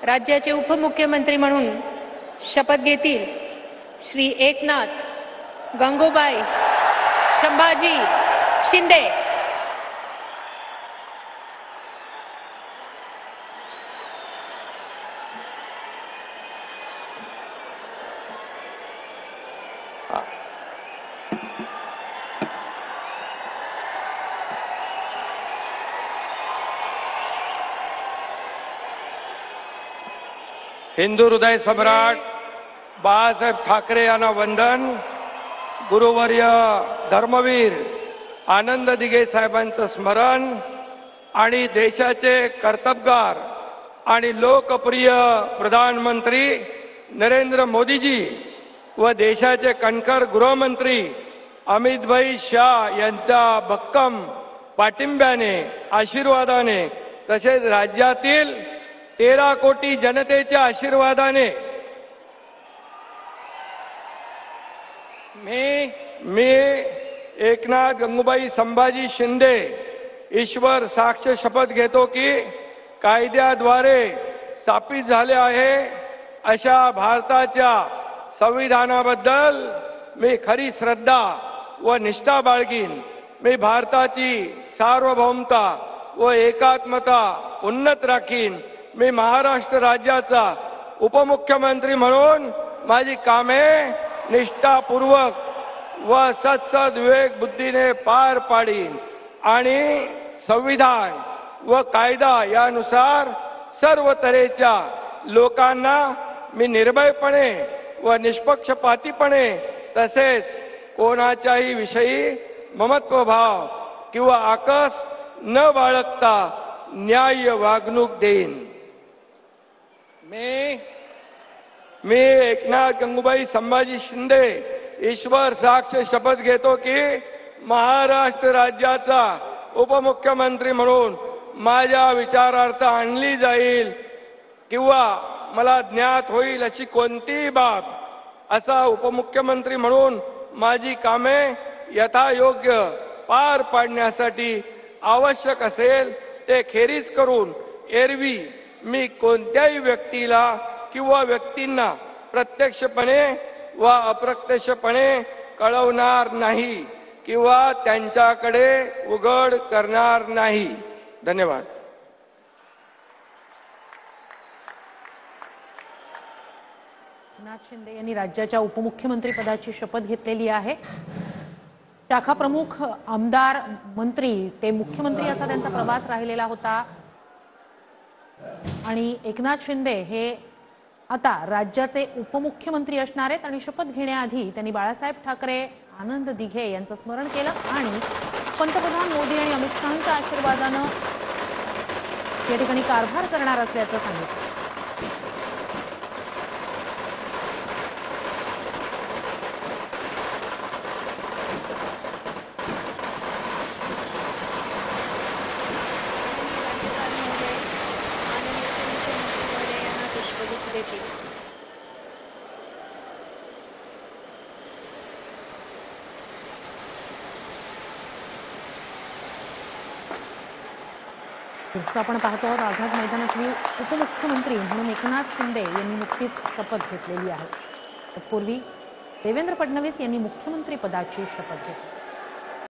राज्याचे उपमुख्यमंत्री म्हणून शपथ घेतील श्री एकनाथ गंगूबाई संभाजी शिंदे। हिंदू हृदय सम्राट बाळासाहेब ठाकरे यांना वंदन। गुरुवर्य धर्मवीर आनंद दिघे साहेबांचं स्मरण आणि देशाचे कर्तबगार आणि लोकप्रिय प्रधानमंत्री नरेंद्र मोदीजी व देशाचे कणखर गृहमंत्री अमित भाई शाह यांच्या भक्कम पाठिंब्याने आशीर्वादाने तसेच राज्यातील 13 कोटी जनतेच्या आशीर्वादाने मी एकनाथ गंगूबाई संभाजी शिंदे ईश्वर साक्ष शपथ घेतो की कायद्याद्वारे स्थापित झाले आहे अशा भारताच्या संविधानाबद्दल मी खरी श्रद्धा व निष्ठा बाळगीन। मी भारताची सार्वभौमता व एकात्मता उन्नत राखीन। मी महाराष्ट्र राज्याचा उपमुख्यमंत्री म्हणून माझी कामे निष्ठापूर्वक व सत्सद्विवेक बुद्धीने पार पाडीन आणि संविधान व कायदा यानुसार सर्व तऱ्हेच्या लोकांना मी निर्भयपणे व निष्पक्षपातीपणे तसेच कोणाच्याही विषयी ममत्वभाव किंवा आकस न बाळगता न्याय्य वागणूक देईन। मी एकनाथ गंगूबाई संभाजी शिंदे ईश्वर साक्ष शपथ घेतो की महाराष्ट्र राज्याचा उपमुख्यमंत्री म्हणून माझ्या विचारार्थ आणली जाईल किंवा मला ज्ञात होईल अशी कोणतीही बाब असा उपमुख्यमंत्री म्हणून माझी कामे यथायोग्य पार पाडण्यासाठी आवश्यक असेल ते खेरीज करून एरवी मी कोणत्याही व्यक्तीला किंवा व्यक्तींना प्रत्यक्षपणे व अप्रत्यक्षपणे कळवणार नाही किंवा त्यांच्याकडे उघड करणार नाही। धन्यवाद। एकनाथ शिंदे यांनी राज्याच्या उपमुख्यमंत्री पदाची शपथ घेतलेली आहे। शाखा प्रमुख आमदार मंत्री ते मुख्यमंत्री असा त्यांचा प्रवास राहिलेला होता आणि एकनाथ शिंदे हे आता राज्याचे उपमुख्यमंत्री असणार आहेत आणि शपथ घेण्याआधी त्यांनी बाळासाहेब ठाकरे आनंद दिघे यांचं स्मरण केलं आणि पंतप्रधान मोदी आणि अमित शहांच्या आशीर्वादानं या ठिकाणी कारभार करणार असल्याचं सांगितलं। आपण पाहतो आहोत आझाद मैदानातली उपमुख्यमंत्री म्हणून एकनाथ शिंदे यांनी नुकतीच शपथ घेतलेली आहे। तत्पूर्वी देवेंद्र फडणवीस यांनी मुख्यमंत्री पदाची शपथ घेतली।